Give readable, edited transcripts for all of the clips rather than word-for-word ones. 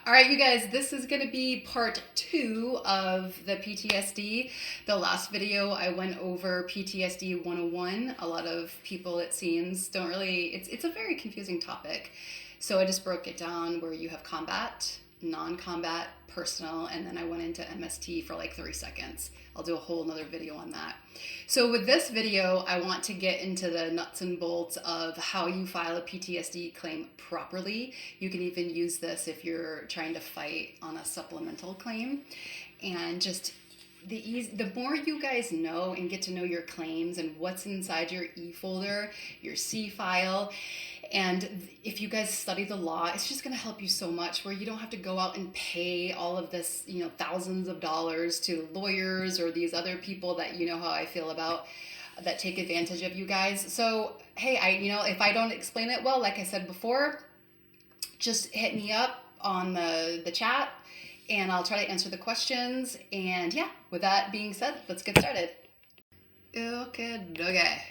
All right, you guys, this is going to be part 2 of the PTSD. The last video I went over PTSD 101. A lot of people, it seems, don't really, it's a very confusing topic. So I just broke it down where you have combat, non-combat, personal, and then I went into MST for like 3 seconds. I'll do a whole nother video on that. So with this video, I want to get into the nuts and bolts of how you file a PTSD claim properly. You can even use this if you're trying to fight on a supplemental claim. And just the more you guys know and get to know your claims and what's inside your E folder, your C file, and if you guys study the law, it's just going to help you so much where you don't have to go out and pay all of this, thousands of dollars to lawyers or these other people that you know how I feel about that take advantage of you guys. So, hey, if I don't explain it well, like I said before, just hit me up on the chat and I'll try to answer the questions. And yeah, with that being said, let's get started. Okay.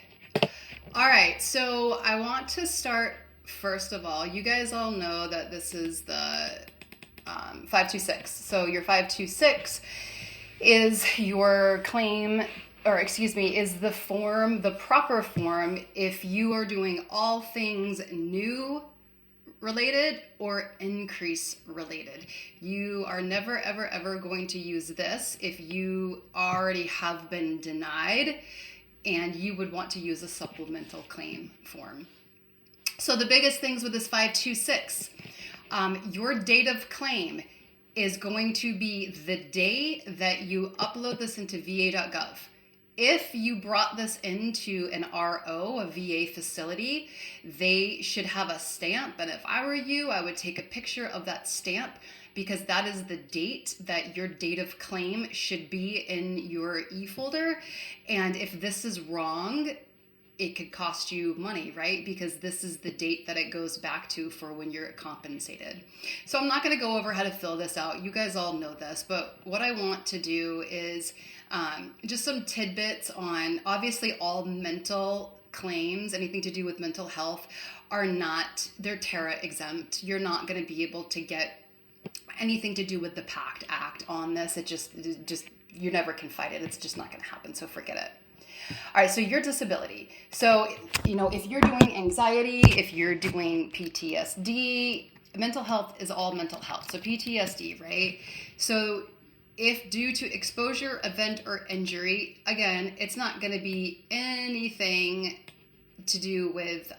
All right, so I want to start, first of all, you guys all know that this is the 526. So your 526 is your claim, is the form, the proper form, if you are doing all things new related or increase related. You are never, ever, ever going to use this if you already have been denied and you would want to use a supplemental claim form. So the biggest things with this 526, your date of claim is going to be the day that you upload this into va.gov. If you brought this into an RO, a VA facility, they should have a stamp. And if I were you, I would take a picture of that stamp because that is the date that your date of claim should be in your E folder. And if this is wrong, it could cost you money, right? Because this is the date that it goes back to for when you're compensated. So I'm not going to go over how to fill this out. You guys all know this, but what I want to do is just some tidbits on, obviously all mental claims, anything to do with mental health they're TARA exempt. You're not going to be able to get anything to do with the PACT Act on this. It just you never can fight it. It's just not going to happen. So forget it. All right, so your disability. So, if you're doing anxiety, if you're doing PTSD, mental health is all mental health. So PTSD, right? So if due to exposure, event, or injury, again, it's not going to be anything to do with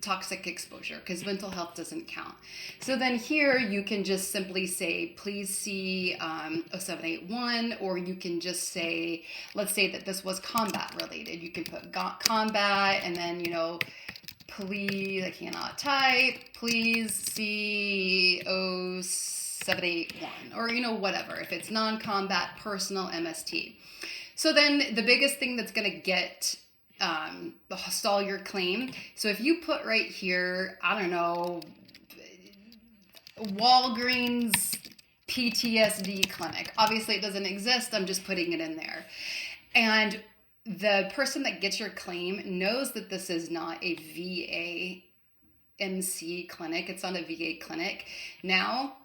toxic exposure because mental health doesn't count. So then here you can just simply say, please see 0781, or you can just say, let's say that this was combat related. You can put combat and then, please, I cannot type, please see 0781 or, whatever. If it's non-combat, personal, MST. So then the biggest thing that's going to get stall your claim. So if you put right here, I don't know, Walgreens PTSD clinic. Obviously it doesn't exist. I'm just putting it in there. And the person that gets your claim knows that this is not a VA clinic. It's not a VA clinic. Now,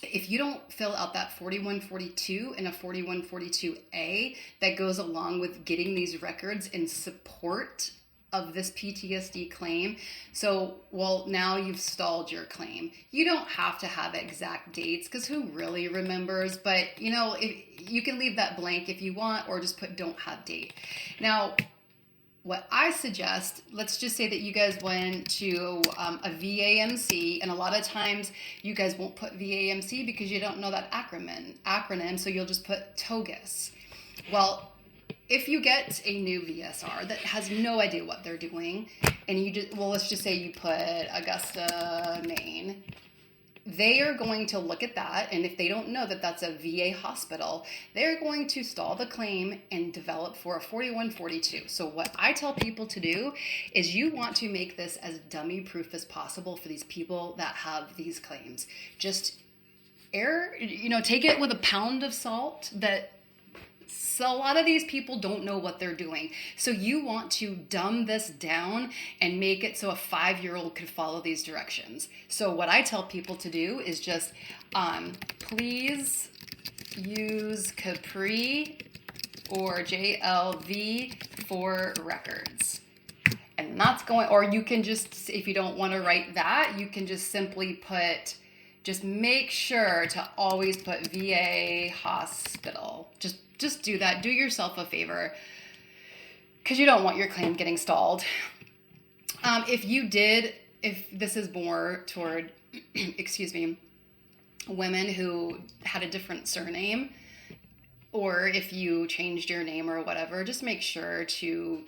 if you don't fill out that 4142 and a 4142A that goes along with getting these records in support of this PTSD claim, now you've stalled your claim. You don't have to have exact dates because who really remembers? But, if you can leave that blank if you want or just put don't have date. Now, what I suggest, let's just say that you guys went to a VAMC, and a lot of times you guys won't put VAMC because you don't know that acronym, so you'll just put TOGUS. Well, if you get a new VSR that has no idea what they're doing, and let's just say you put Augusta, Maine, they are going to look at that, and if they don't know that that's a VA hospital, they're going to stall the claim and develop for a 4142. So what I tell people to do is you want to make this as dummy-proof as possible for these people that have these claims. Just take it with a pound of salt that So a lot of these people don't know what they're doing. So you want to dumb this down and make it so a 5-year-old could follow these directions. So what I tell people to do is just, please use Capri or JLV for records. And that's going, or you can just, if you don't want to write that, you can just simply put, just make sure to always put VA hospital. Just do that. Do yourself a favor, because you don't want your claim getting stalled. If this is more toward, excuse me, women who had a different surname, or if you changed your name or whatever, just make sure to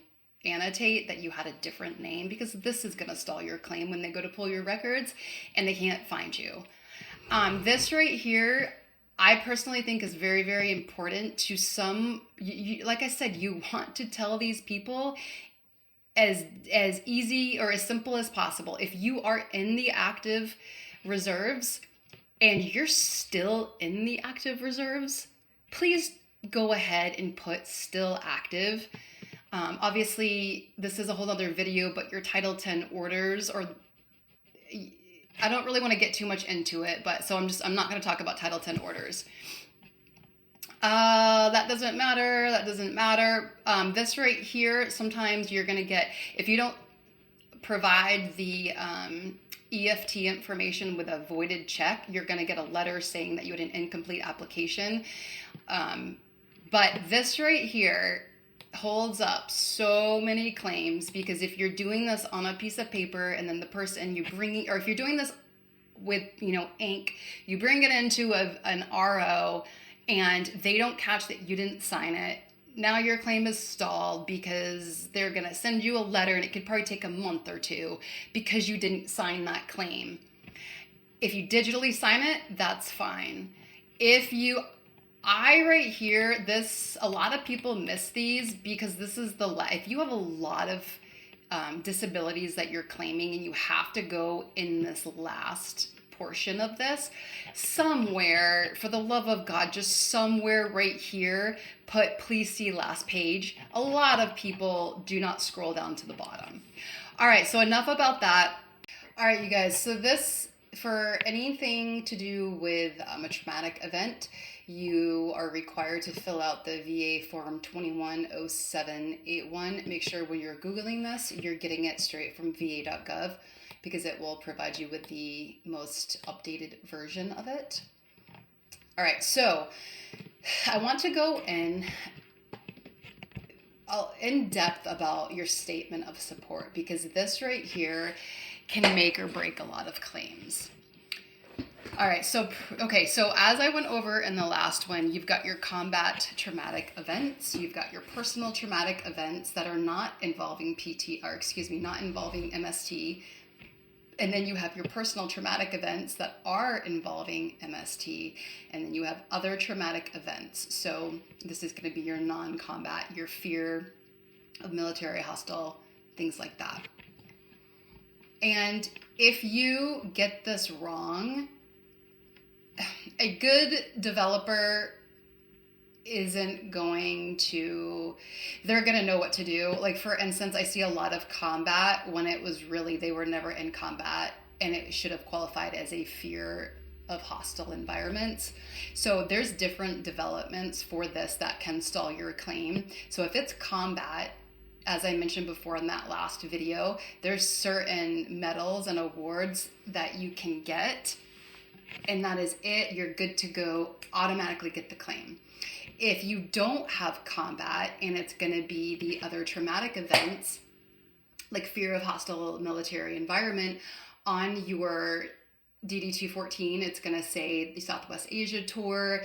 annotate that you had a different name, because this is going to stall your claim when they go to pull your records and they can't find you. This right here, I personally think is very, very important to some, like I said, you want to tell these people as easy or as simple as possible. If you are in the active reserves and you're still in the active reserves, please go ahead and put still active. Obviously, this is a whole other video, but your Title 10 orders, or I don't really want to get too much into it, but so I'm not going to talk about Title 10 orders. That doesn't matter. This right here, sometimes you're going to get, if you don't provide the EFT information with a voided check, you're going to get a letter saying that you had an incomplete application. But this right here holds up so many claims, because if you're doing this on a piece of paper and then the person you bring, or if you're doing this with, ink, you bring it into an RO and they don't catch that you didn't sign it, now your claim is stalled, because they're going to send you a letter and it could probably take a month or two because you didn't sign that claim. If you digitally sign it, that's fine. Right here, a lot of people miss these, because this is if you have a lot of disabilities that you're claiming and you have to go in this last portion of this, somewhere, for the love of God, just somewhere right here, put please see last page. A lot of people do not scroll down to the bottom. All right, so enough about that. All right, you guys, so this, for anything to do with a traumatic event, you are required to fill out the VA form 210781. Make sure when you're Googling this, you're getting it straight from va.gov, because it will provide you with the most updated version of it. All right, so I want to go in depth about your statement of support, because this right here can make or break a lot of claims. All right, so as I went over in the last one, you've got your combat traumatic events, you've got your personal traumatic events that are not involving not involving MST, and then you have your personal traumatic events that are involving MST, and then you have other traumatic events. So this is going to be your non-combat, your fear of military, hostile, things like that. And if you get this wrong, a good developer isn't going to, they're going to know what to do. Like, for instance, I see a lot of combat when it was really, they were never in combat, and it should have qualified as a fear of hostile environments. So there's different developments for this that can stall your claim. So if it's combat, as I mentioned before in that last video, there's certain medals and awards that you can get, and that is it. You're good to go, automatically get the claim. If you don't have combat and it's going to be the other traumatic events, like fear of hostile military environment, on your DD-214, it's going to say the Southwest Asia tour.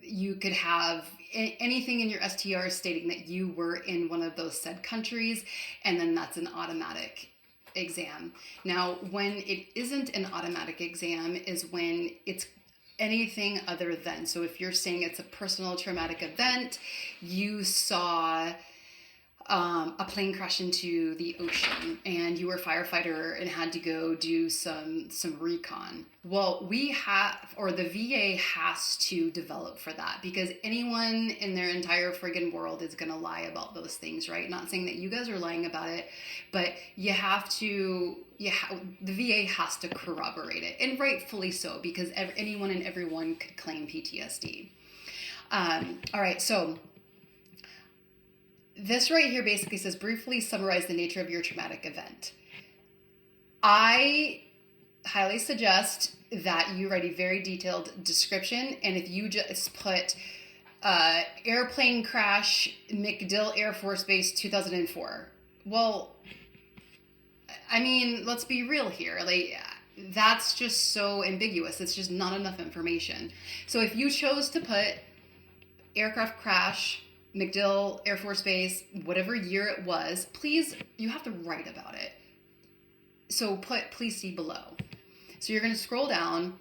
You could have anything in your STR stating that you were in one of those said countries, and then that's an automatic exam. Now, when it isn't an automatic exam is when it's anything other than. So if you're saying it's a personal traumatic event, you saw a plane crashed into the ocean and you were a firefighter and had to go do some recon. Well, we have, or the VA has to develop for that, because anyone in their entire friggin' world is going to lie about those things, right? Not saying that you guys are lying about it, but you have to, the VA has to corroborate it, and rightfully so, because anyone and everyone could claim PTSD. All right, so this right here basically says, briefly summarize the nature of your traumatic event. I highly suggest that you write a very detailed description, and if you just put airplane crash, MacDill Air Force Base, 2004. Well, I mean, let's be real here. Like, that's just so ambiguous. It's just not enough information. So if you chose to put aircraft crash, MacDill Air Force Base, whatever year it was, please, you have to write about it. So please see below. So you're going to scroll down,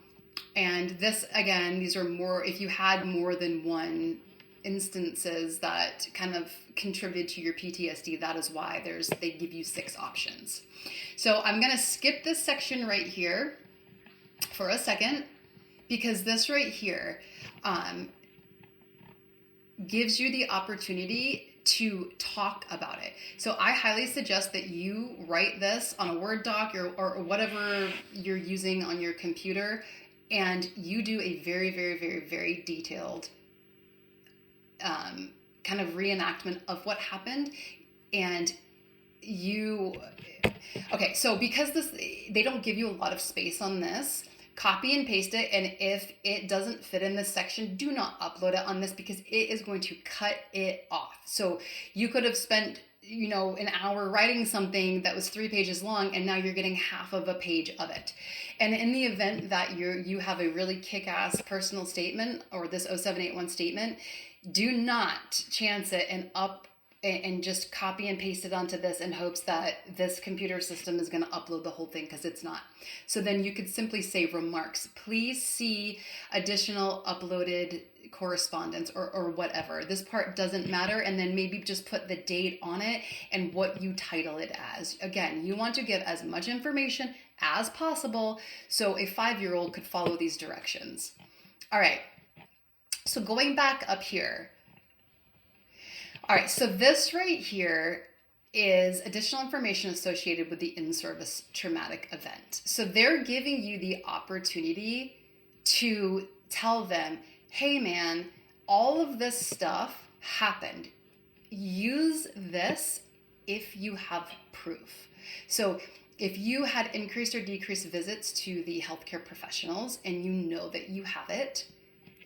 and this, again, these are more, if you had more than one instances that kind of contributed to your PTSD, that is why they give you 6 options. So I'm going to skip this section right here for a second, because this right here, gives you the opportunity to talk about it. So I highly suggest that you write this on a Word doc or whatever you're using on your computer, and you do a very, very, very, very detailed kind of reenactment of what happened. And okay, so because they don't give you a lot of space on this, copy and paste it, and if it doesn't fit in this section, do not upload it on this, because it is going to cut it off. So you could have spent, an hour writing something that was 3 pages long, and now you're getting half of a page of it. And in the event that you have a really kick-ass personal statement, or this 0781 statement, do not chance it and just copy and paste it onto this in hopes that this computer system is going to upload the whole thing, because it's not. So then you could simply say remarks. Please see additional uploaded correspondence or whatever. This part doesn't matter, and then maybe just put the date on it and what you title it as. Again, you want to give as much information as possible so a 5-year-old could follow these directions. All right, so going back up here. All right, so this right here is additional information associated with the in-service traumatic event. So they're giving you the opportunity to tell them, hey man, all of this stuff happened. Use this if you have proof. So if you had increased or decreased visits to the healthcare professionals, and you know that you have it,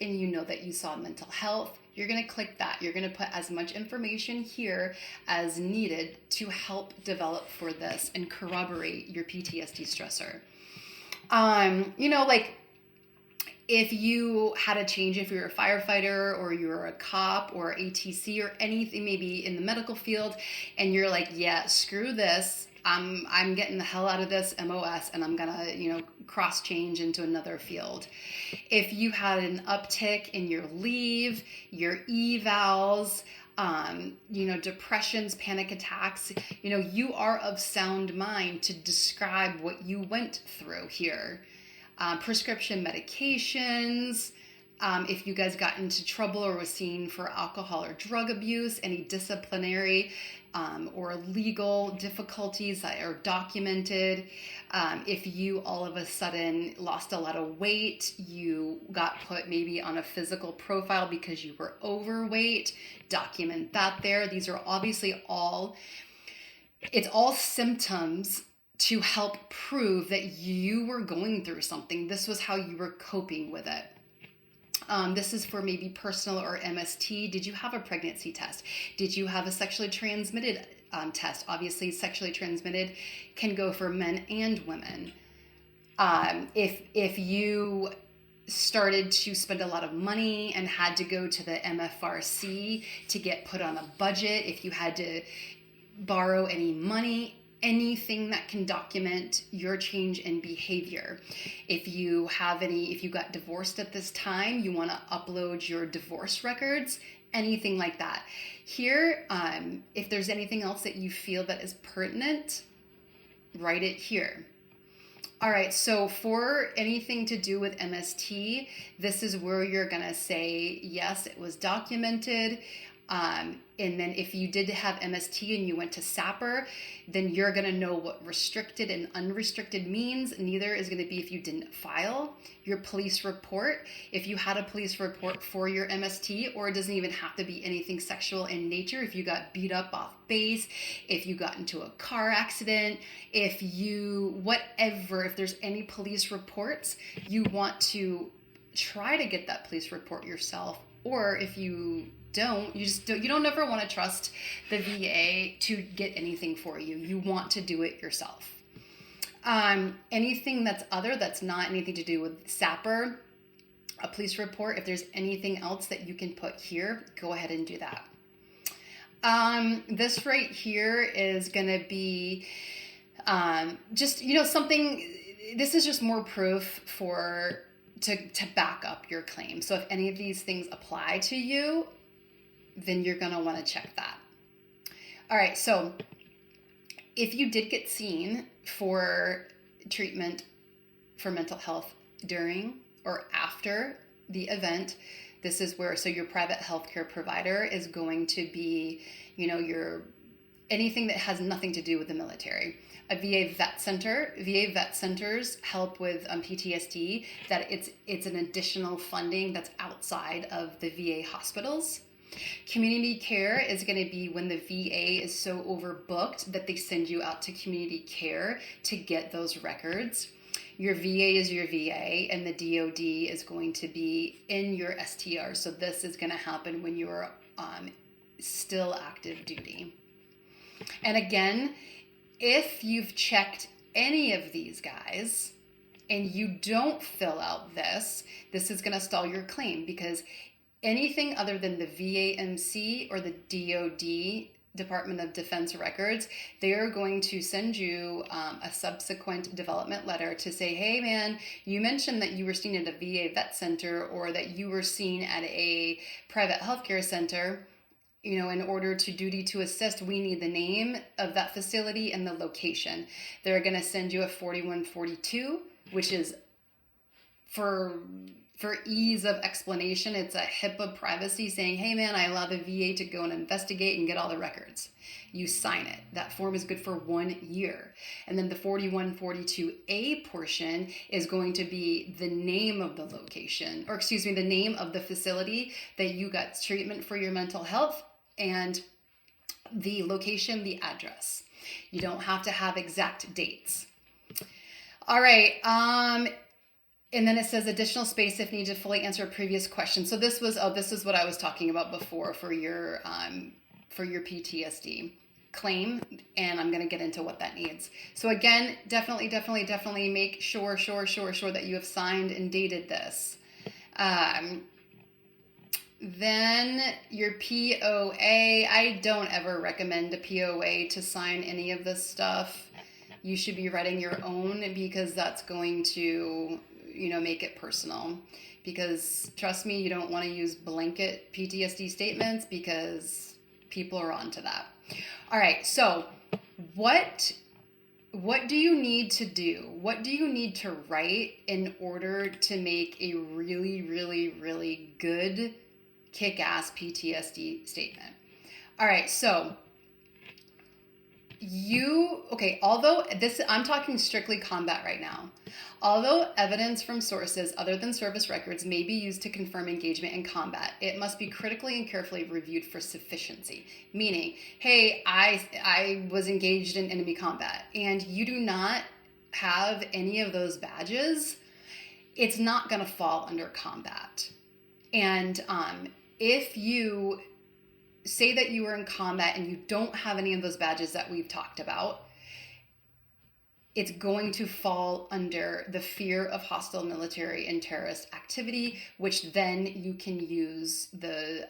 and you know that you saw mental health, you're going to click that. You're going to put as much information here as needed to help develop for this and corroborate your PTSD stressor. Like if you had a change, if you're a firefighter or you're a cop or ATC or anything, maybe in the medical field, and you're like, yeah, screw this. I'm getting the hell out of this MOS, and I'm gonna, cross change into another field. If you had an uptick in your leave, your evals, depressions, panic attacks, you are of sound mind to describe what you went through here. Prescription medications, if you guys got into trouble or was seen for alcohol or drug abuse, any disciplinary or legal difficulties that are documented. If you all of a sudden lost a lot of weight, you got put maybe on a physical profile because you were overweight, document that there. These are obviously it's all symptoms to help prove that you were going through something. This was how you were coping with it. This is for maybe personal or MST. Did you have a pregnancy test? Did you have a sexually transmitted test? Obviously, sexually transmitted can go for men and women. If you started to spend a lot of money and had to go to the MFRC to get put on a budget, if you had to borrow any money, anything that can document your change in behavior. If you got divorced at this time, you want to upload your divorce records, anything like that. Here, if there's anything else that you feel that is pertinent, write it here. All right, so for anything to do with MST, this is where you're gonna say, yes, it was documented. And then if you did have MST and you went to SAPR, then you're gonna know what restricted and unrestricted means. Neither is gonna be if you didn't file your police report. If you had a police report for your MST, or it doesn't even have to be anything sexual in nature. If you got beat up off base, if you got into a car accident, if there's any police reports, you want to try to get that police report yourself. Or if you don't ever want to trust the VA to get anything for you. You want to do it yourself. Anything that's not anything to do with SAPR, a police report, if there's anything else that you can put here, go ahead and do that. This right here is going to be something, this is just more proof to back up your claim. So if any of these things apply to you, then you're going to want to check that. All right, so if you did get seen for treatment for mental health during or after the event, this is where, so your private healthcare provider is going to be, anything that has nothing to do with the military. A VA vet centers help with PTSD, that it's an additional funding that's outside of the VA hospitals. Community care is going to be when the VA is so overbooked that they send you out to community care to get those records. Your VA is your VA, and the DOD is going to be in your STR. So this is going to happen when you're still active duty. And again, if you've checked any of these guys and you don't fill out this is going to stall your claim, because anything other than the VAMC or the DOD, Department of Defense records, they are going to send you a subsequent development letter to say, hey man, you mentioned that you were seen at a VA vet center or that you were seen at a private healthcare center. In order to duty to assist, we need the name of that facility and the location. They're going to send you a 4142, which is for ease of explanation, it's a HIPAA privacy saying, hey man, I allow the VA to go and investigate and get all the records. You sign it. That form is good for 1 year. And then the 4142A portion is going to be the name of the location, the name of the facility that you got treatment for your mental health, and the location, the address. You don't have to have exact dates. All right. And then it says additional space if needed to fully answer a previous question. So this is what I was talking about before for your PTSD claim, and I'm going to get into what that needs. So again, definitely make sure that you have signed and dated this. Then your POA, I don't ever recommend a POA to sign any of this stuff. You should be writing your own, because that's going to make it personal, because trust me, you don't want to use blanket PTSD statements because people are onto that. All right. So what do you need to do? What do you need to write in order to make a really, really, really good kick-ass PTSD statement? All right. So although I'm talking strictly combat right now. Although evidence from sources other than service records may be used to confirm engagement in combat, it must be critically and carefully reviewed for sufficiency. Meaning, hey, I was engaged in enemy combat, and you do not have any of those badges, it's not going to fall under combat. And if you say that you were in combat and you don't have any of those badges that we've talked about, it's going to fall under the fear of hostile military and terrorist activity, which then you can use the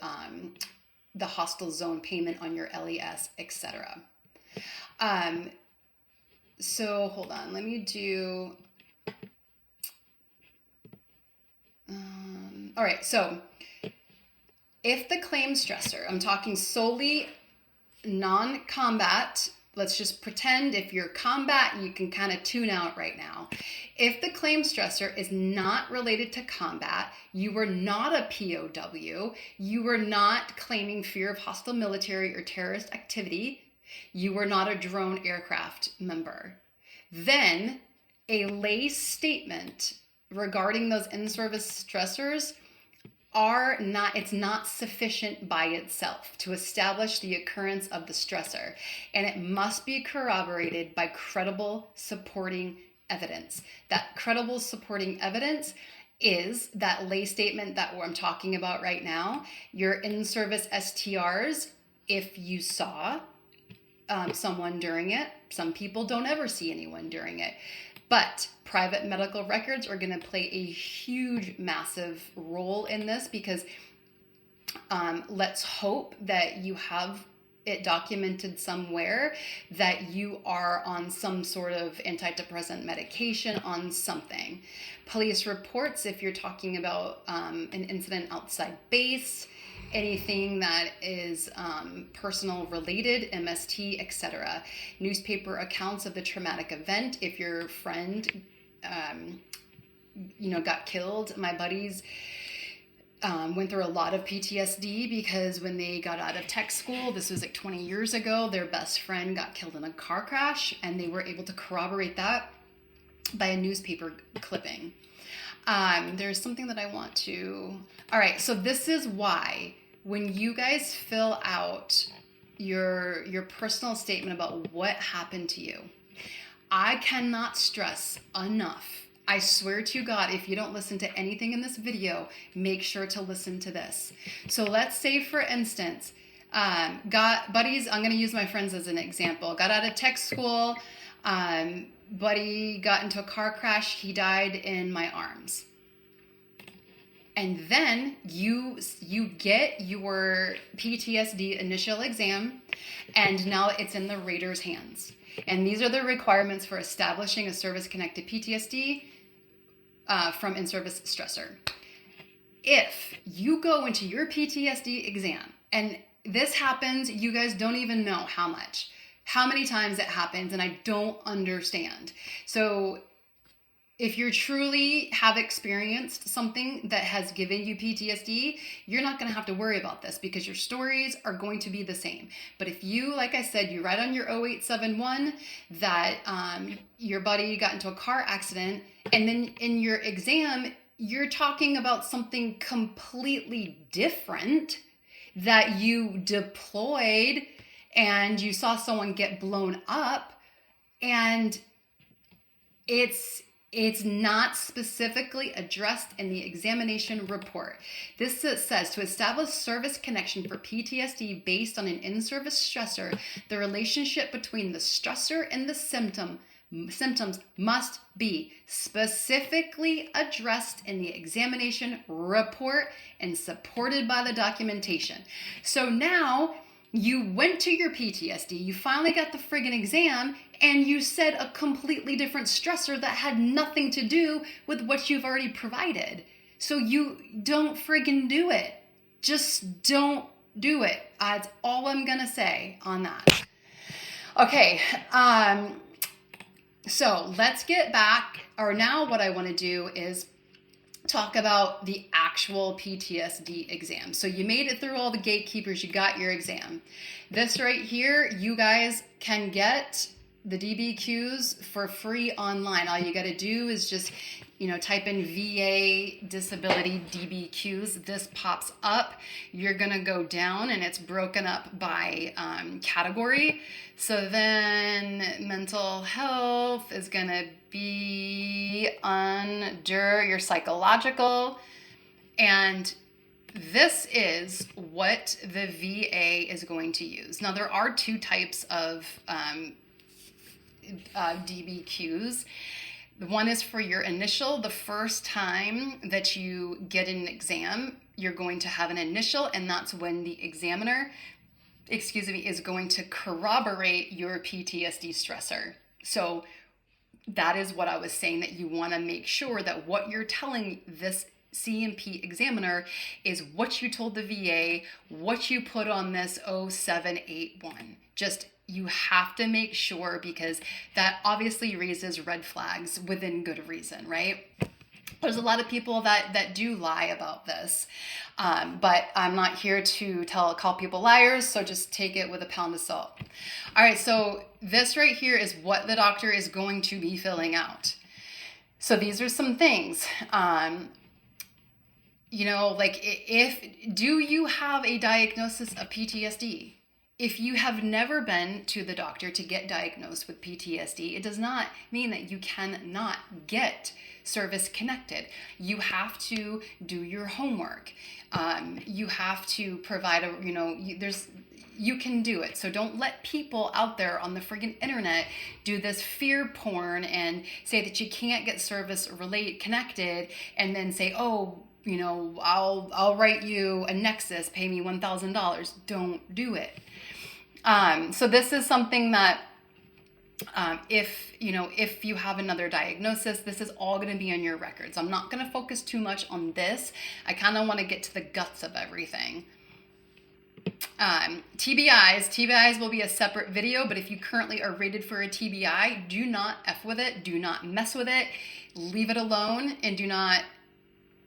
hostile zone payment on your LES, etc. So hold on, let me do. All right, so if the claim stressor, I'm talking solely non-combat, let's just pretend if you're combat, you can kind of tune out right now. If the claim stressor is not related to combat, you were not a POW, you were not claiming fear of hostile military or terrorist activity, you were not a drone aircraft member, then a lay statement regarding those in-service stressors it's not sufficient by itself to establish the occurrence of the stressor, and it must be corroborated by credible supporting evidence. That credible supporting evidence is that lay statement that I'm talking about right now, your in-service STRs, if you saw someone during it. Some people don't ever see anyone during it. But private medical records are going to play a huge, massive role in this, because let's hope that you have it documented somewhere that you are on some sort of antidepressant medication on something. Police reports, if you're talking about an incident outside base, anything that is personal related, MST, etc. Newspaper accounts of the traumatic event. If your friend, got killed, my buddies went through a lot of PTSD because when they got out of tech school, this was like 20 years ago, their best friend got killed in a car crash, and they were able to corroborate that by a newspaper clipping. There's something that I want to... All right, so this is why when you guys fill out your personal statement about what happened to you, I cannot stress enough. I swear to God, if you don't listen to anything in this video, make sure to listen to this. So let's say, for instance, buddies, I'm going to use my friends as an example. Got out of tech school, buddy got into a car crash, he died in my arms. And then you get your PTSD initial exam, and now it's in the rater's hands. And these are the requirements for establishing a service-connected PTSD from in-service stressor. If you go into your PTSD exam, and this happens, you guys don't even know how many times it happens, and I don't understand. So if you truly have experienced something that has given you PTSD, you're not going to have to worry about this because your stories are going to be the same. But if you, like I said, you write on your 0871 that your buddy got into a car accident, and then in your exam, you're talking about something completely different, that you deployed and you saw someone get blown up, and it's not specifically addressed in the examination report. This says, to establish service connection for PTSD based on an in-service stressor, the relationship between the stressor and the symptoms must be specifically addressed in the examination report and supported by the documentation. So now you went to your PTSD, you finally got the friggin' exam, and you said a completely different stressor that had nothing to do with what you've already provided. So you don't friggin' do it. Just don't do it. That's all I'm gonna say on that. Okay, so let's get back, or now what I wanna do is talk about the actual PTSD exam. So you made it through all the gatekeepers, you got your exam. This right here, you guys can get the DBQs for free online. All you got to do is just, type in VA disability DBQs. This pops up. You're going to go down, and it's broken up by category. So then mental health is going to be under your psychological. And this is what the VA is going to use. Now, there are two types of DBQs. One is for your initial. The first time that you get an exam, you're going to have an initial, and that's when the examiner, is going to corroborate your PTSD stressor. So that is what I was saying, that you want to make sure that what you're telling this C&P examiner is what you told the VA, what you put on this 0781. Just, you have to make sure, because that obviously raises red flags within good reason, right? There's a lot of people that do lie about this, but I'm not here to call people liars, so just take it with a pound of salt. All right, so this right here is what the doctor is going to be filling out. So these are some things. Do you have a diagnosis of PTSD? If you have never been to the doctor to get diagnosed with PTSD, it does not mean that you cannot get service connected. You have to do your homework. You have to provide you can do it. So don't let people out there on the friggin' internet do this fear porn and say that you can't get service connected, and then say, oh, I'll write you a Nexus, pay me $1,000. Don't do it. So this is something that, if you have another diagnosis, this is all going to be in your records. I'm not going to focus too much on this. I kind of want to get to the guts of everything. TBIs will be a separate video, but if you currently are rated for a TBI, do not F with it. Do not mess with it. Leave it alone, and do not.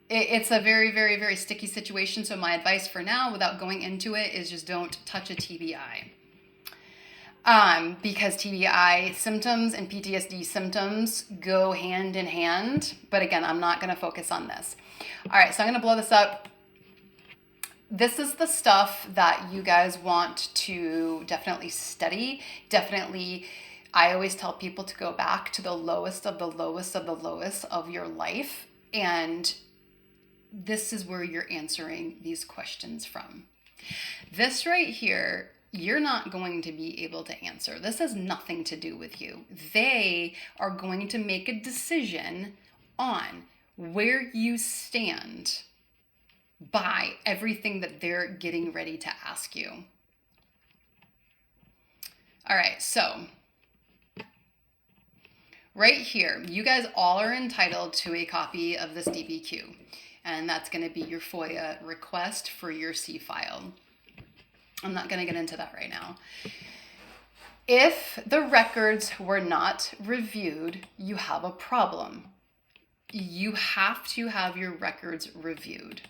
It's a very, very, very sticky situation. So my advice for now, without going into it, is just don't touch a TBI. Because TBI symptoms and PTSD symptoms go hand in hand. But again, I'm not going to focus on this. All right, so I'm going to blow this up. This is the stuff that you guys want to definitely study. Definitely, I always tell people to go back to the lowest of the lowest of the lowest of your life. And this is where you're answering these questions from. This right here, you're not going to be able to answer. This has nothing to do with you. They are going to make a decision on where you stand by everything that they're getting ready to ask you. All right, so right here, you guys all are entitled to a copy of this DBQ, and that's going to be your FOIA request for your C file. I'm not going to get into that right now. If the records were not reviewed, you have a problem. You have to have your records reviewed.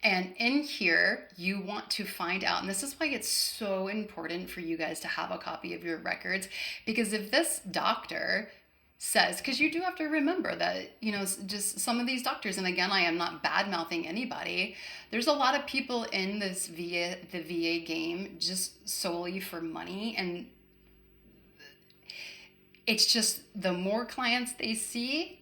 And in here, you want to find out, and this is why it's so important for you guys to have a copy of your records, because if this doctor says, because you do have to remember that, just some of these doctors, and again, I am not bad-mouthing anybody, there's a lot of people in the VA game just solely for money, and it's just the more clients they see,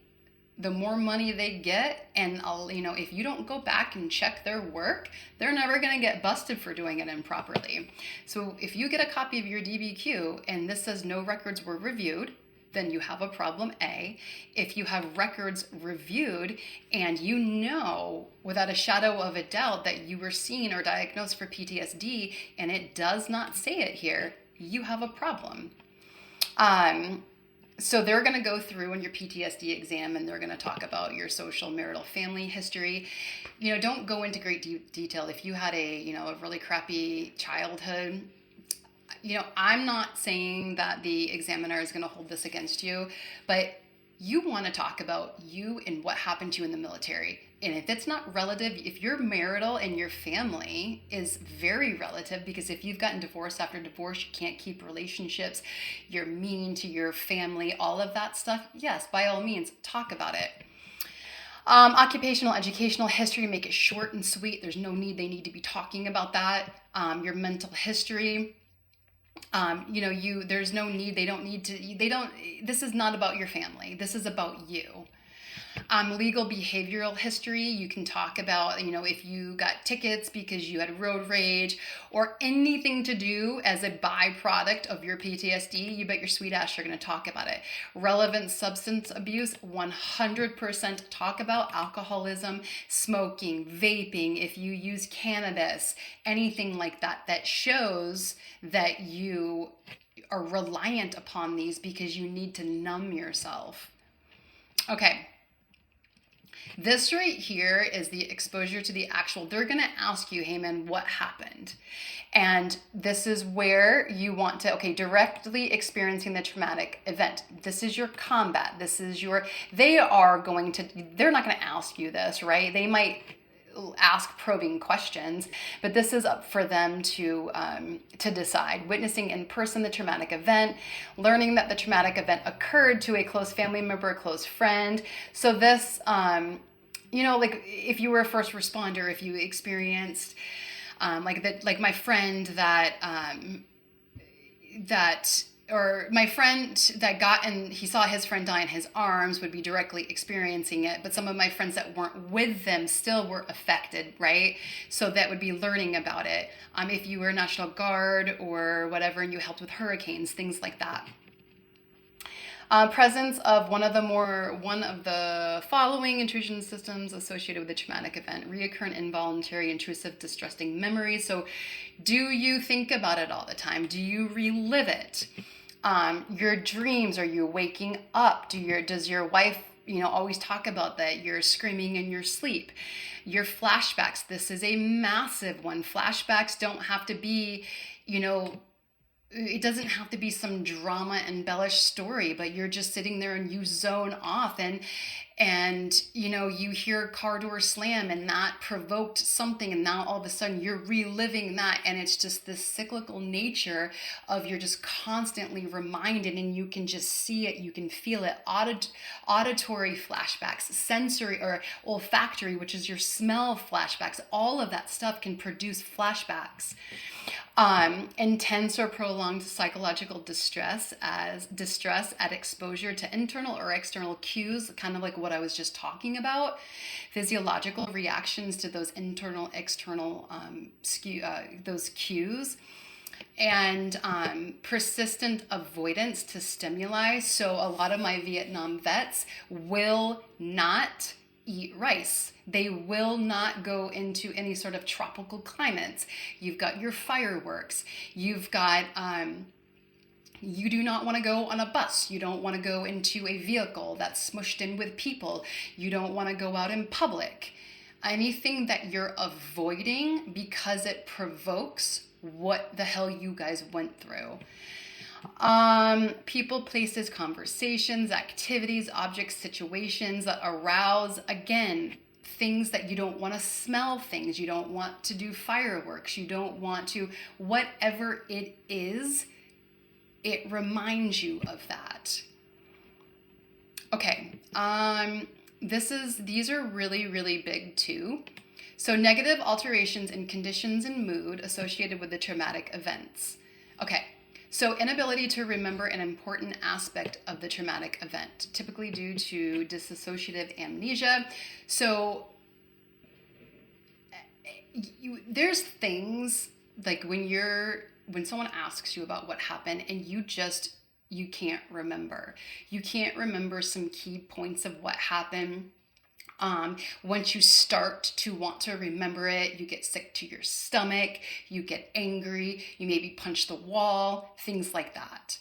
the more money they get, and if you don't go back and check their work, they're never going to get busted for doing it improperly. So if you get a copy of your DBQ and this says no records were reviewed, then you have a problem, A. If you have records reviewed and you know without a shadow of a doubt that you were seen or diagnosed for PTSD and it does not say it here, you have a problem. So they're going to go through in your PTSD exam and they're going to talk about your social, marital, family history. Don't go into great detail. If you had a really crappy childhood, I'm not saying that the examiner is going to hold this against you, but you want to talk about you and what happened to you in the military. And if it's not relative, if your marital and your family is very relative, because if you've gotten divorce after divorce, you can't keep relationships, you're mean to your family, all of that stuff, yes, by all means, talk about it. Occupational, educational history, make it short and sweet. There's no need, they need to be talking about that. Your mental history. There's no need, this is not about your family. This is about you. Legal behavioral history, you can talk about, if you got tickets because you had road rage or anything to do as a byproduct of your PTSD, you bet your sweet ass you're going to talk about it. Relevant substance abuse, 100% talk about alcoholism, smoking, vaping, if you use cannabis, anything like that, that shows that you are reliant upon these because you need to numb yourself. Okay. This right here is the exposure to the actual. They're going to ask you, hey man, what happened? And this is where you want to, okay, directly experiencing the traumatic event. This is your combat. This is your, they're not going to ask you this, right? They might ask probing questions, but this is up for them to decide. Witnessing in person the traumatic event, learning that the traumatic event occurred to a close family member, a close friend. So this, like if you were a first responder, if you experienced like my friend or my friend that got and he saw his friend die in his arms would be directly experiencing it, but some of my friends that weren't with them still were affected, right? So that would be learning about it. If you were National Guard or whatever and you helped with hurricanes, things like that. Presence of one of the following intrusion systems associated with the traumatic event: reoccurrent, involuntary, intrusive, distressing memories. So do you think about it all the time? Do you relive it? Your dreams, are you waking up? Does your wife, always talk about that you're screaming in your sleep? Your flashbacks, this is a massive one. Flashbacks don't have to be, it doesn't have to be some drama embellished story, but you're just sitting there and you zone off and you hear a car door slam and that provoked something, and now all of a sudden you're reliving that, and it's just this cyclical nature of you're just constantly reminded, and you can just see it, you can feel it. Auditory flashbacks, sensory or olfactory, which is your smell flashbacks, all of that stuff can produce flashbacks. Intense or prolonged psychological distress at exposure to internal or external cues, kind of like what I was just talking about. Physiological reactions to those internal, external those cues. And persistent avoidance to stimuli. So a lot of my Vietnam vets will not eat rice. They will not go into any sort of tropical climates. You've got your fireworks. You've got, you do not want to go on a bus. You don't want to go into a vehicle that's smushed in with people. You don't want to go out in public. Anything that you're avoiding because it provokes what the hell you guys went through. People, places, conversations, activities, objects, situations that arouse, again, things that you don't want to smell, things you don't want to do, fireworks, you don't want to, whatever it is, it reminds you of that. Okay, these are really, really big too. So negative alterations in conditions and mood associated with the traumatic events. Okay. So inability to remember an important aspect of the traumatic event, typically due to dissociative amnesia. So there's things like when someone asks you about what happened and you can't remember. You can't remember some key points of what happened. Once you start to want to remember it, you get sick to your stomach, you get angry, you maybe punch the wall, things like that.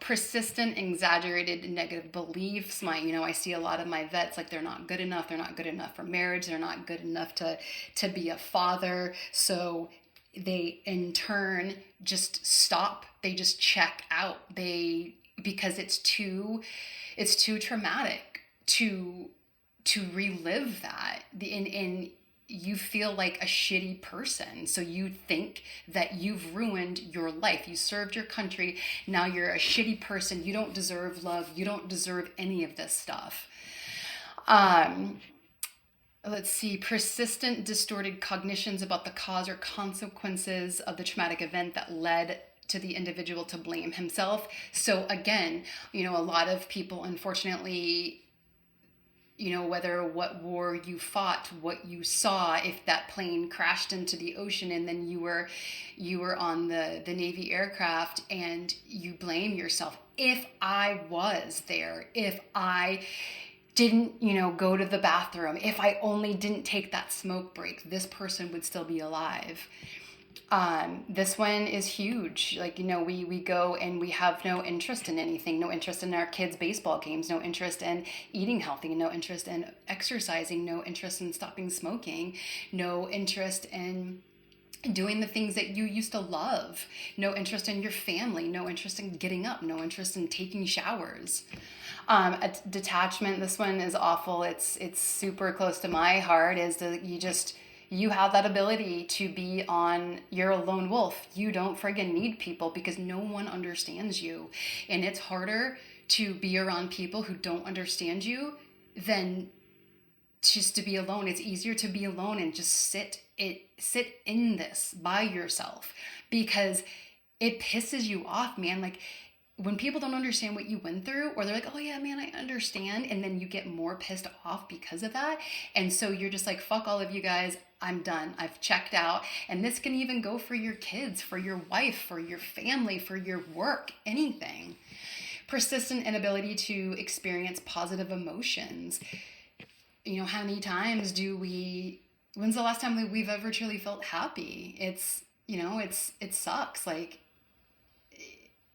Persistent, exaggerated negative beliefs. I see a lot of my vets, like they're not good enough for marriage, they're not good enough to be a father. So they in turn just stop, they just check out, because it's too traumatic to relive that, and you feel like a shitty person. So you think that you've ruined your life. You served your country. Now you're a shitty person. You don't deserve love. You don't deserve any of this stuff. Let's see, persistent distorted cognitions about the cause or consequences of the traumatic event that led to the individual to blame himself. So again, a lot of people, unfortunately, whether what war you fought, what you saw, if that plane crashed into the ocean and then you were on the Navy aircraft and you blame yourself. If I was there, if I didn't, go to the bathroom, if I only didn't take that smoke break, this person would still be alive. This one is huge. Like, we go and we have no interest in anything, no interest in our kids' baseball games, no interest in eating healthy, no interest in exercising, no interest in stopping smoking, no interest in doing the things that you used to love, no interest in your family, no interest in getting up, no interest in taking showers. A detachment, this one is awful. It's super close to my heart, is that you have that ability to be on, you're a lone wolf. You don't friggin' need people because no one understands you. And it's harder to be around people who don't understand you than just to be alone. It's easier to be alone and just sit in this by yourself, because it pisses you off, man. Like, when people don't understand what you went through, or they're like, oh yeah, man, I understand. And then you get more pissed off because of that. And so you're just like, fuck all of you guys. I'm done. I've checked out. And this can even go for your kids, for your wife, for your family, for your work, anything. Persistent inability to experience positive emotions. How many times when's the last time we've ever truly felt happy? It sucks. Like,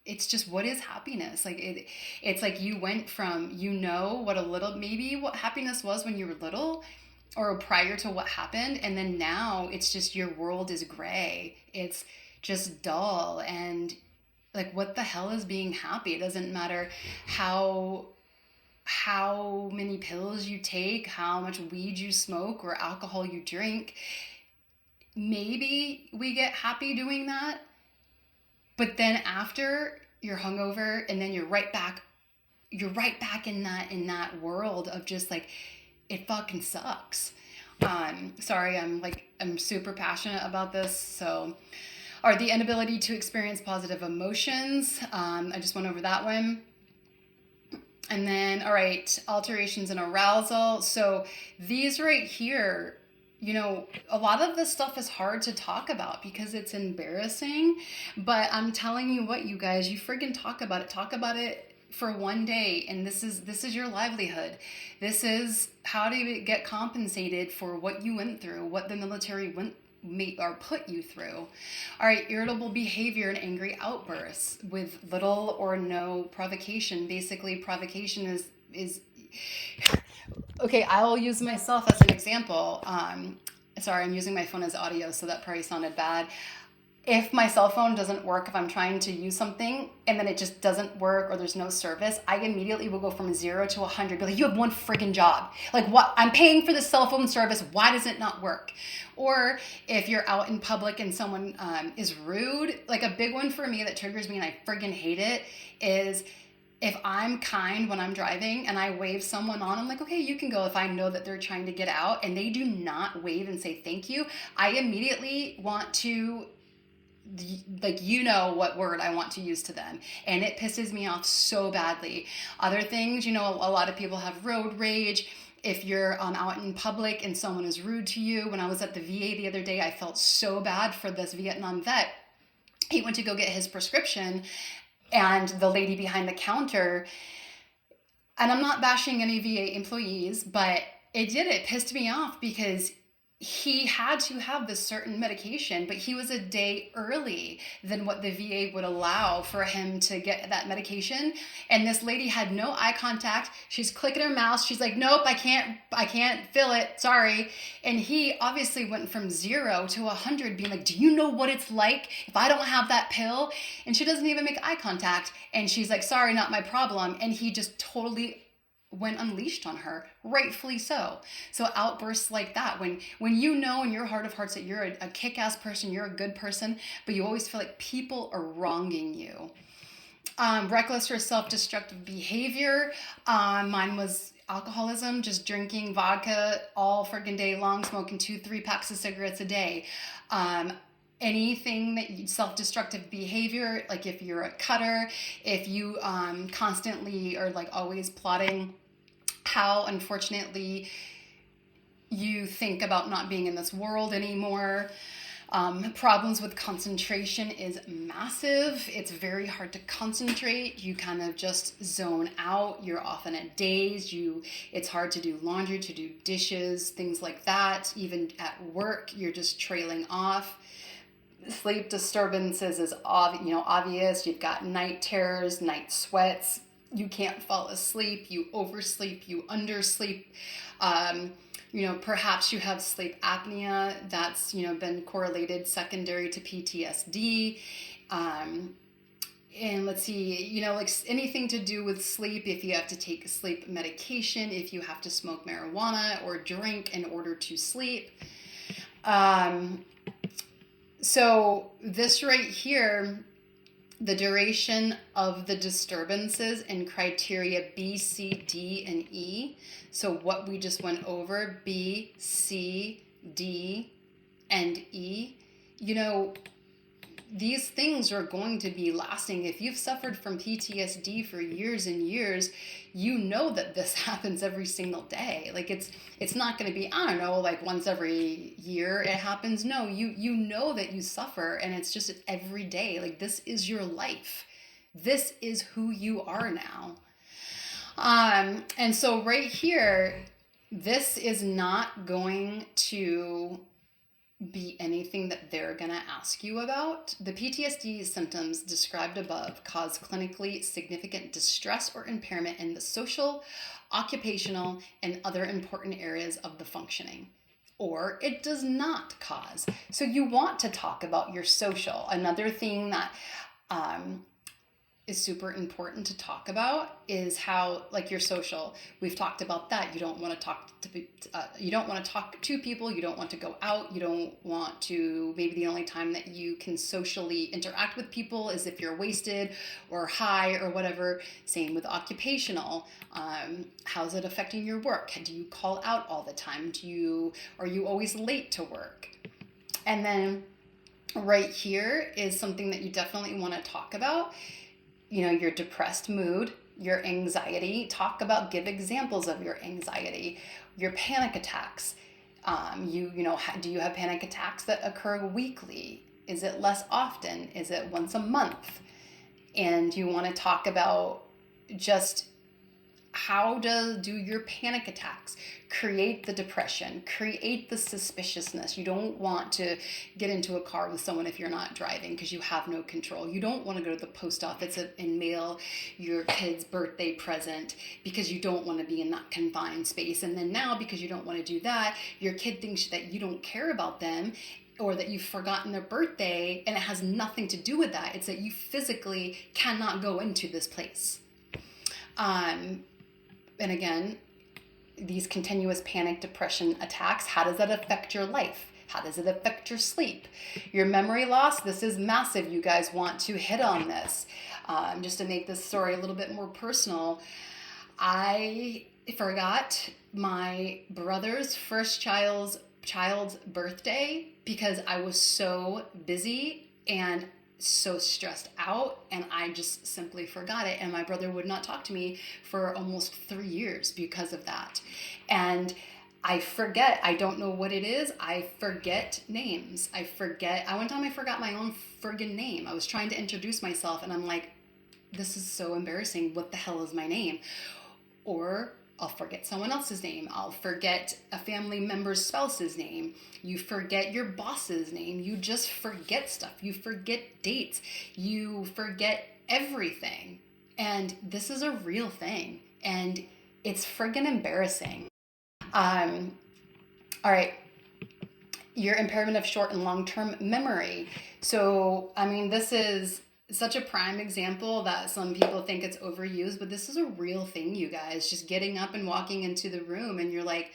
it's just, what is happiness? Like, it's like you went from, what happiness was when you were little, or prior to what happened, and then now it's just, your world is gray. It's just dull, and like, what the hell is being happy? It doesn't matter how many pills you take, how much weed you smoke or alcohol you drink. Maybe we get happy doing that, but then after, you're hungover, and then you're right back in that world of just like, it fucking sucks. Sorry, I'm super passionate about this. So, or the inability to experience positive emotions. I just went over that one. And then, all right, alterations in arousal. So these right here, a lot of this stuff is hard to talk about because it's embarrassing. But I'm telling you what, you guys, you friggin' talk about it. Talk about it for one day, and this is your livelihood. This is how to get compensated for what you went through, what the military put you through. All right, irritable behavior and angry outbursts with little or no provocation. Basically, provocation is okay. I'll use myself as an example. Sorry, I'm using my phone as audio, so that probably sounded bad. If my cell phone doesn't work, if I'm trying to use something and then it just doesn't work, or there's no service, I immediately will go from 0 to 100. Be like, you have one friggin' job. Like, what? I'm paying for the cell phone service. Why does it not work? Or if you're out in public and someone is rude, like, a big one for me that triggers me and I friggin' hate it is, if I'm kind when I'm driving and I wave someone on, I'm like, okay, you can go. If I know that they're trying to get out and they do not wave and say thank you, I immediately want to, like, what word I want to use to them. And it pisses me off so badly. Other things, a lot of people have road rage. If you're out in public and someone is rude to you. When I was at the VA the other day, I felt so bad for this Vietnam vet. He went to go get his prescription, and the lady behind the counter, and I'm not bashing any VA employees, but it pissed me off because he had to have this certain medication, but he was a day early than what the VA would allow for him to get that medication. And this lady had no eye contact. She's clicking her mouse. She's like, nope, I can't fill it. Sorry. And he obviously went from 0 to 100 being like, do you know what it's like if I don't have that pill? And she doesn't even make eye contact. And she's like, sorry, not my problem. And he just totally went unleashed on her, rightfully so. So outbursts like that, when in your heart of hearts that you're a kick-ass person, you're a good person, but you always feel like people are wronging you. Reckless or self-destructive behavior. Mine was alcoholism, just drinking vodka all friggin' day long, smoking 2-3 packs of cigarettes a day. Anything that self-destructive behavior, like if you're a cutter, if you constantly are like always plotting how, unfortunately, you think about not being in this world anymore. Problems with concentration is massive. It's very hard to concentrate. You kind of just zone out. You're often at daze. It's hard to do laundry, to do dishes, things like that. Even at work, you're just trailing off. sleep disturbances is obvious. You've got night terrors, night sweats. You can't fall asleep. You oversleep. You undersleep. Perhaps you have sleep apnea. That's been correlated secondary to PTSD. And let's see, like anything to do with sleep, if you have to take sleep medication, if you have to smoke marijuana or drink in order to sleep. So this right here, the duration of the disturbances in criteria B, C, D, and E. So what we just went over, B, C, D, and E, these things are going to be lasting. If you've suffered from PTSD for years and years, you know that this happens every single day. Like it's not going to be, I don't know, like once every year it happens. No, you know that you suffer, and it's just every day. Like this is your life. This is who you are now. And so right here, this is not going to be anything that they're going to ask you about. The PTSD symptoms described above cause clinically significant distress or impairment in the social, occupational, and other important areas of the functioning. Or it does not cause. So you want to talk about your social. Another thing that is super important to talk about is how, like, your social. We've talked about that. You don't want to talk to people. You don't want to go out. You don't want to. Maybe the only time that you can socially interact with people is if you're wasted or high or whatever. Same with occupational. How's it affecting your work? Do you call out all the time? Are you always late to work? And then right here is something that you definitely want to talk about. Your depressed mood, your anxiety. Give examples of your anxiety, your panic attacks. Do you have panic attacks that occur weekly? Is it less often? Is it once a month? And you want to talk about just how do your panic attacks create the depression, create the suspiciousness. You don't want to get into a car with someone if you're not driving because you have no control. You don't want to go to the post office and mail your kid's birthday present because you don't want to be in that confined space. And then now, because you don't want to do that, your kid thinks that you don't care about them or that you've forgotten their birthday, and it has nothing to do with that. It's that you physically cannot go into this place. And again, these continuous panic depression attacks, how does that affect your life? How does it affect your sleep? Your memory loss, this is massive. You guys want to hit on this. Just to make this story a little bit more personal, I forgot my brother's first child's birthday because I was so busy and so stressed out, and I just simply forgot it. And my brother would not talk to me for almost 3 years because of that. And I forget. I don't know what it is. I forget names. One time I forgot my own friggin' name. I was trying to introduce myself, and I'm like, this is so embarrassing. What the hell is my name? Or I'll forget someone else's name. I'll forget a family member's spouse's name. You forget your boss's name. You just forget stuff. You forget dates. You forget everything. And this is a real thing. And it's friggin' embarrassing. All right. Your impairment of short and long-term memory. So, this is such a prime example that some people think it's overused, but this is a real thing, you guys. Just getting up and walking into the room and you're like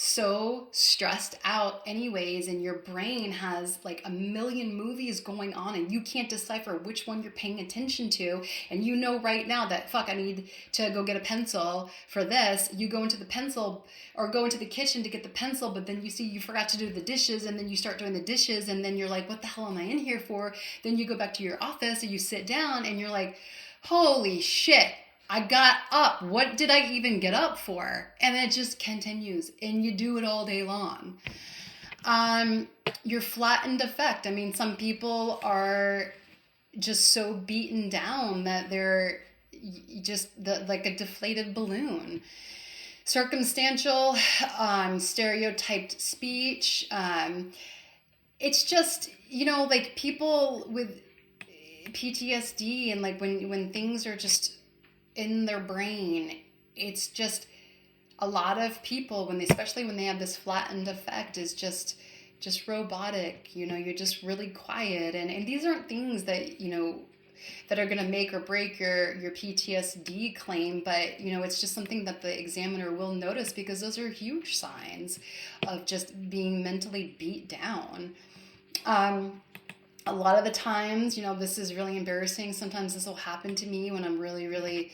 so stressed out anyways, and your brain has like a million movies going on and you can't decipher which one you're paying attention to. And you know right now that, I need to go get a pencil for this. You go into the pencil or go into the kitchen to get the pencil, but then you see you forgot to do the dishes, and then you start doing the dishes, and then you're like, what the hell am I in here for? Then you go back to your office and you sit down and you're like, holy shit, I got up. What did I even get up for? And it just continues, and you do it all day long. Your flattened effect. Some people are just so beaten down that they're just like a deflated balloon. Circumstantial, stereotyped speech. It's just, like people with PTSD and like when things are just in their brain, it's just a lot of people especially when they have this flattened effect is just robotic. You're just really quiet, and these aren't things that that are going to make or break your PTSD claim, but it's just something that the examiner will notice, because those are huge signs of just being mentally beat down. A lot of the times, this is really embarrassing. Sometimes this will happen to me when I'm really, really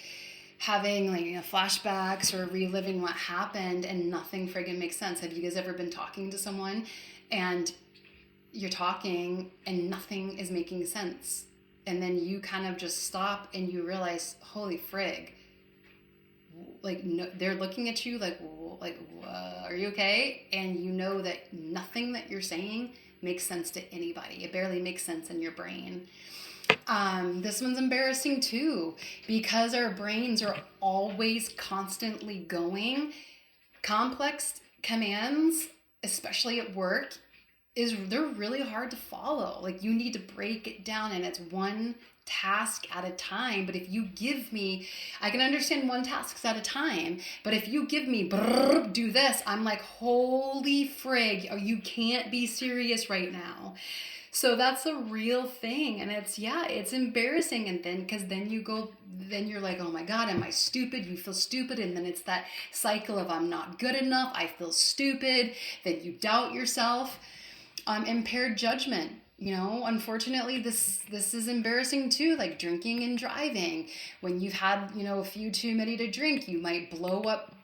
having flashbacks or reliving what happened, and nothing friggin' makes sense. Have you guys ever been talking to someone and you're talking and nothing is making sense? And then you kind of just stop and you realize, holy frig, no, they're looking at you like, are you okay? And you know that nothing that you're saying makes sense to anybody. It barely makes sense in your brain. This one's embarrassing too, because our brains are always constantly going. Complex commands, especially at work, they're really hard to follow. Like, you need to break it down, and it's one task at a time. But if you give me, I can understand one task at a time, but if you give me do this, I'm like, holy frig, you can't be serious right now. So that's a real thing. And it's embarrassing. And then, because then you're like, oh my God, am I stupid? You feel stupid. And then it's that cycle of, I'm not good enough, I feel stupid. Then you doubt yourself. Impaired judgment. Unfortunately, this is embarrassing too, like drinking and driving. When you've had, a few too many to drink, you might blow up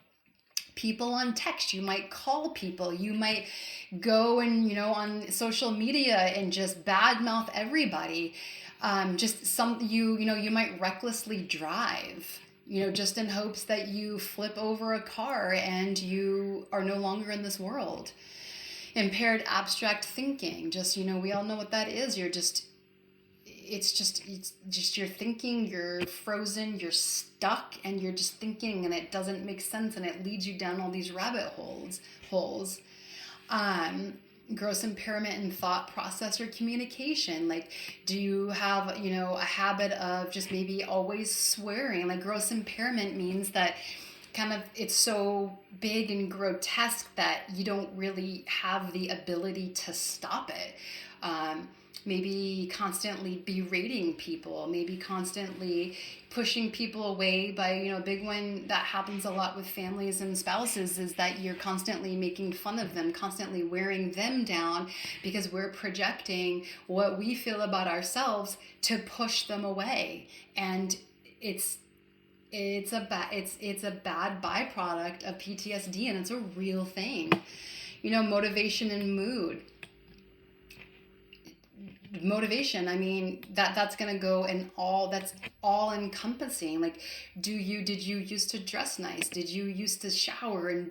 people on text, you might call people, you might go and, on social media and just badmouth everybody. You might recklessly drive, just in hopes that you flip over a car and you are no longer in this world. Impaired abstract thinking, we all know what that is. It's just you're thinking, you're frozen, you're stuck, and you're just thinking, and it doesn't make sense, and it leads you down all these rabbit holes. Gross impairment in thought process or communication. Like, do you have, a habit of just maybe always swearing? Like, gross impairment means that it's so big and grotesque that you don't really have the ability to stop it. Maybe constantly berating people, maybe constantly pushing people away by, a big one that happens a lot with families and spouses is that you're constantly making fun of them, constantly wearing them down, because we're projecting what we feel about ourselves to push them away. And it's a bad byproduct of PTSD, and it's a real thing. Motivation and mood. Motivation, I mean, that's going to go in that's all encompassing. Like, did you used to dress nice? Did you used to shower and,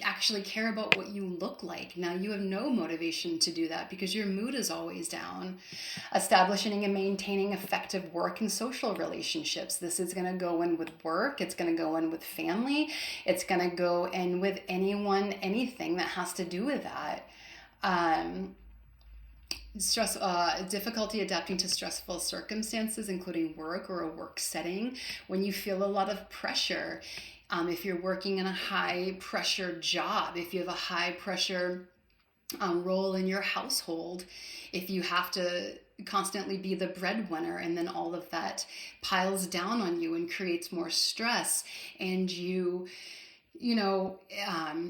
actually care about what you look like? Now you have no motivation to do that because your mood is always down. Establishing and maintaining effective work and social relationships. This is going to go in with work. It's going to go in with family. It's going to go in with anything that has to do with that. Difficulty adapting to stressful circumstances, including work or a work setting. When you feel a lot of pressure, if you're working in a high pressure job, if you have a high pressure role in your household, if you have to constantly be the breadwinner, and then all of that piles down on you and creates more stress, and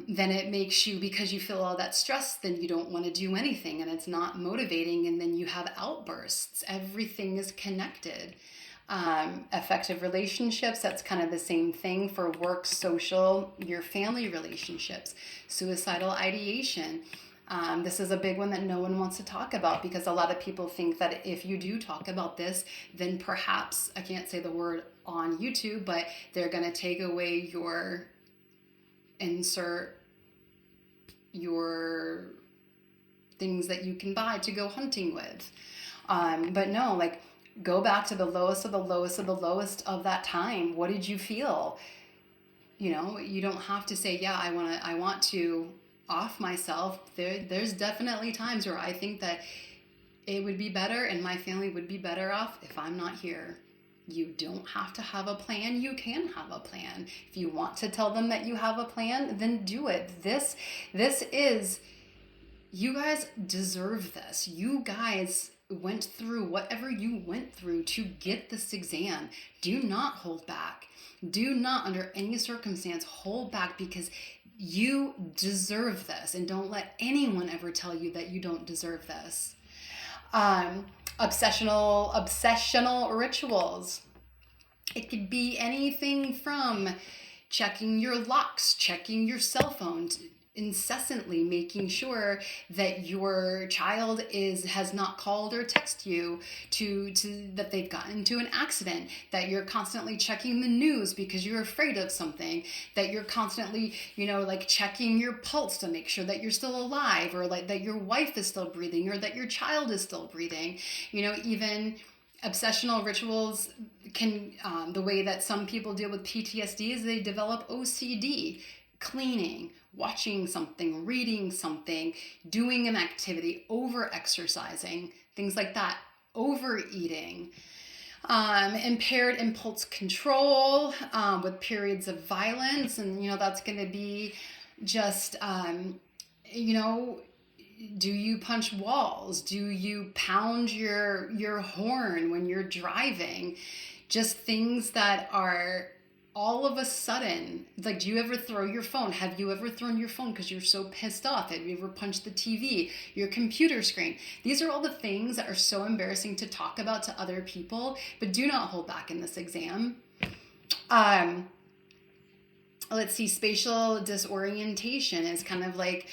then it makes you, because you feel all that stress, then you don't want to do anything, and it's not motivating, and then you have outbursts. Everything is connected. Effective relationships, that's kind of the same thing for work, social, your family relationships. Suicidal ideation. This is a big one that no one wants to talk about, because a lot of people think that if you do talk about this, then perhaps, I can't say the word on YouTube, but they're going to take away insert your things that you can buy to go hunting with. But no, like, go back to the lowest of the lowest of the lowest of that time. What did you feel? You don't have to say, yeah, I want to off myself. There's definitely times where I think that it would be better and my family would be better off if I'm not here. You don't have to have a plan. You can have a plan. If you want to tell them that you have a plan, then do it. This is, you guys deserve this. You guys went through whatever you went through to get this exam. Do not hold back. Do not, under any circumstance, hold back, because you deserve this. And don't let anyone ever tell you that you don't deserve this. Obsessional rituals. It could be anything from checking your locks, checking your cell phone, incessantly making sure that your child has not called or texted you to that they've gotten into an accident, that you're constantly checking the news because you're afraid of something, that you're constantly, like checking your pulse to make sure that you're still alive, or like that your wife is still breathing, or that your child is still breathing. Even obsessional rituals can, the way that some people deal with PTSD is they develop OCD. Cleaning, watching something, reading something, doing an activity, over-exercising, things like that, overeating, impaired impulse control with periods of violence. And, that's going to be just, do you punch walls? Do you pound your horn when you're driving? Just things that are all of a sudden, like, do you ever throw your phone? Have you ever thrown your phone because you're so pissed off? Have you ever punched the TV, your computer screen? These are all the things that are so embarrassing to talk about to other people, but do not hold back in this exam. Let's see, spatial disorientation is kind of like,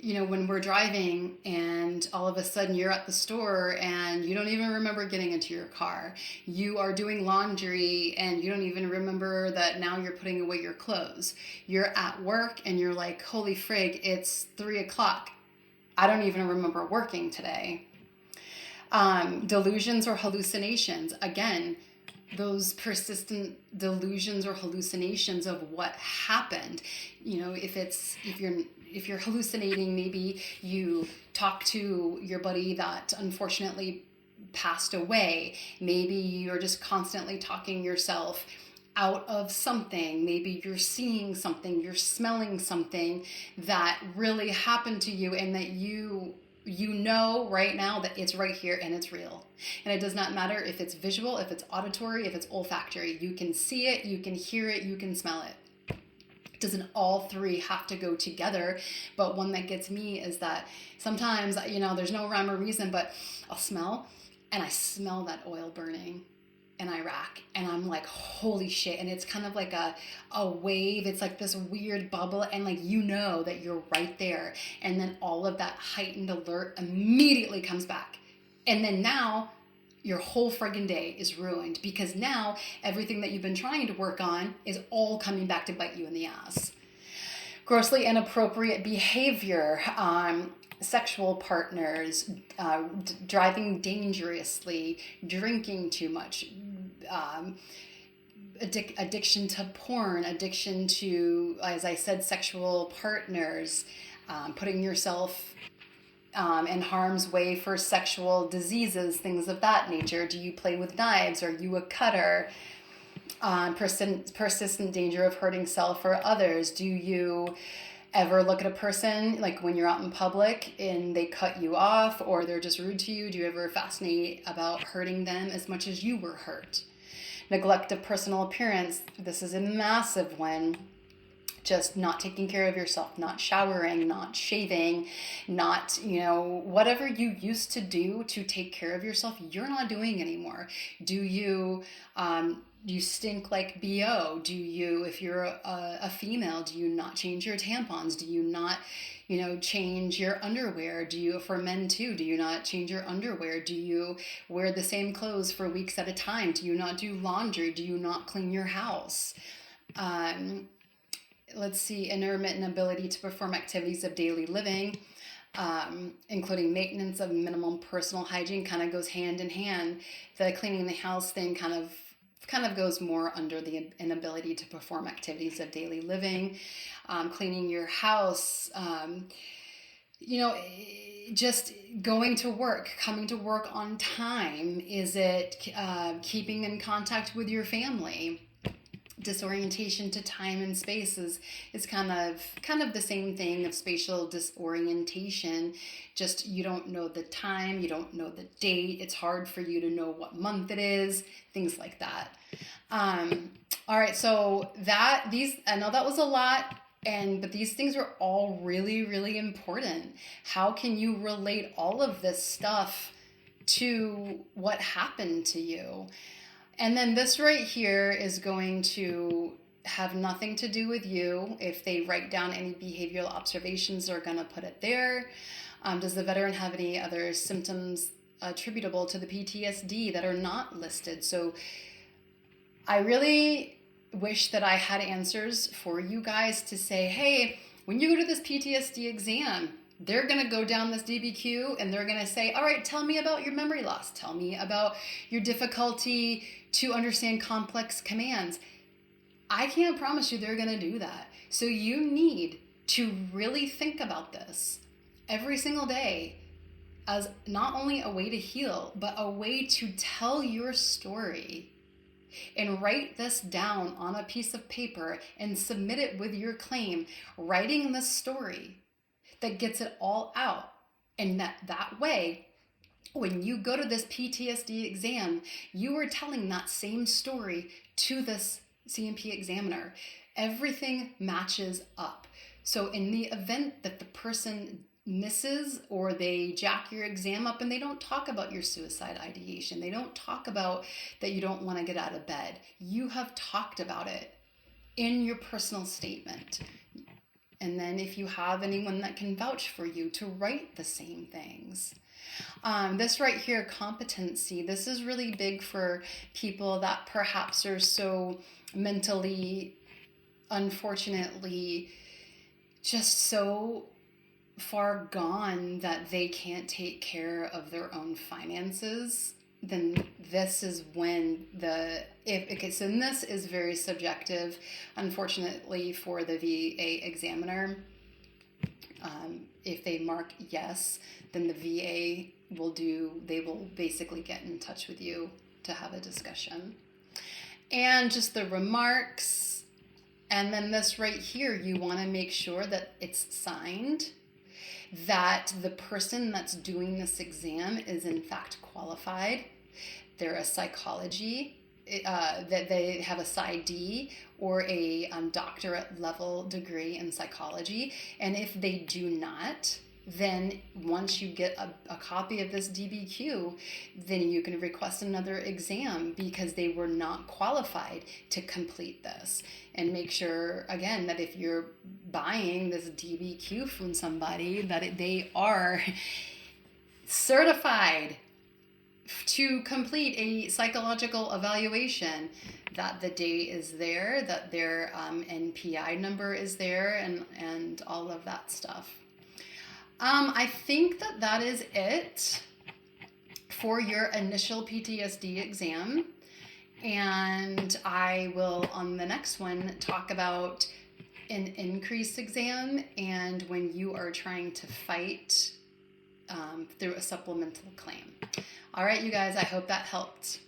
when we're driving and all of a sudden you're at the store and you don't even remember getting into your car. You are doing laundry and you don't even remember that now you're putting away your clothes. You're at work and you're like, holy frig, it's 3:00. I don't even remember working today. Delusions or hallucinations. Again, those persistent delusions or hallucinations of what happened. If you're hallucinating, maybe you talk to your buddy that unfortunately passed away. Maybe you're just constantly talking yourself out of something. Maybe you're seeing something, you're smelling something that really happened to you, and that you know right now that it's right here and it's real. And it does not matter if it's visual, if it's auditory, if it's olfactory. You can see it, you can hear it, you can smell it. Doesn't all three have to go together? But one that gets me is that sometimes, there's no rhyme or reason, but I'll smell, and I smell that oil burning in Iraq, and I'm like, holy shit. And it's kind of like a wave. It's like this weird bubble, and like, that you're right there. And then all of that heightened alert immediately comes back. And then now your whole friggin' day is ruined, because now everything that you've been trying to work on is all coming back to bite you in the ass. Grossly inappropriate behavior, sexual partners, driving dangerously, drinking too much, addiction to porn, addiction to, as I said, sexual partners, putting yourself in harm's way for sexual diseases, things of that nature. Do you play with knives? Are you a cutter? Persistent danger of hurting self or others. Do you ever look at a person, like when you're out in public and they cut you off or they're just rude to you? Do you ever fascinate about hurting them as much as you were hurt? Neglect of personal appearance. This is a massive one. Just not taking care of yourself, not showering, not shaving, not, whatever you used to do to take care of yourself, you're not doing anymore. Do you stink like BO? Do you, if you're a female, do you not change your tampons? Do you not, change your underwear? Do you, for men too, do you not change your underwear? Do you wear the same clothes for weeks at a time? Do you not do laundry? Do you not clean your house? Let's see, intermittent ability to perform activities of daily living, including maintenance of minimum personal hygiene, kind of goes hand in hand. The cleaning the house thing kind of kind of goes more under the inability to perform activities of daily living, cleaning your house, just going to work, coming to work on time. Is it keeping in contact with your family? Disorientation to time and space is kind of the same thing of spatial disorientation. Just you don't know the time, you don't know the date, it's hard for you to know what month it is, things like that. All right, so I know that was a lot, but these things are all really, really important. How can you relate all of this stuff to what happened to you? And then this right here is going to have nothing to do with you. If they write down any behavioral observations, they're going to put it there. Does the veteran have any other symptoms attributable to the PTSD that are not listed? So I really wish that I had answers for you guys to say, hey, when you go to this PTSD exam, they're going to go down this DBQ and they're going to say, all right, tell me about your memory loss. Tell me about your difficulty to understand complex commands. I can't promise you they're going to do that. So you need to really think about this every single day as not only a way to heal, but a way to tell your story. And write this down on a piece of paper and submit it with your claim, writing this story that gets it all out. And that way, when you go to this PTSD exam, you are telling that same story to this C&P examiner. Everything matches up. So in the event that the person misses or they jack your exam up and they don't talk about your suicide ideation, they don't talk about that you don't want to get out of bed, you have talked about it in your personal statement. And then if you have anyone that can vouch for you, to write the same things. This right here, competency, this is really big for people that perhaps are so mentally, unfortunately, just so far gone that they can't take care of their own finances. Then this is when and this is very subjective, unfortunately, for the VA examiner. If they mark yes, then the VA will basically get in touch with you to have a discussion. And just the remarks. And then this right here, you want to make sure that it's signed, that the person that's doing this exam is in fact qualified. They're a psychology, that they have a PsyD or a doctorate level degree in psychology. And if they do not, then once you get a copy of this DBQ, then you can request another exam because they were not qualified to complete this. And make sure, again, that if you're buying this DBQ from somebody, that they are certified to complete a psychological evaluation, that the date is there, that their NPI number is there, and all of that stuff. I think that is it for your initial PTSD exam. And I will, on the next one, talk about an increased exam and when you are trying to fight through a supplemental claim. All right, you guys, I hope that helped.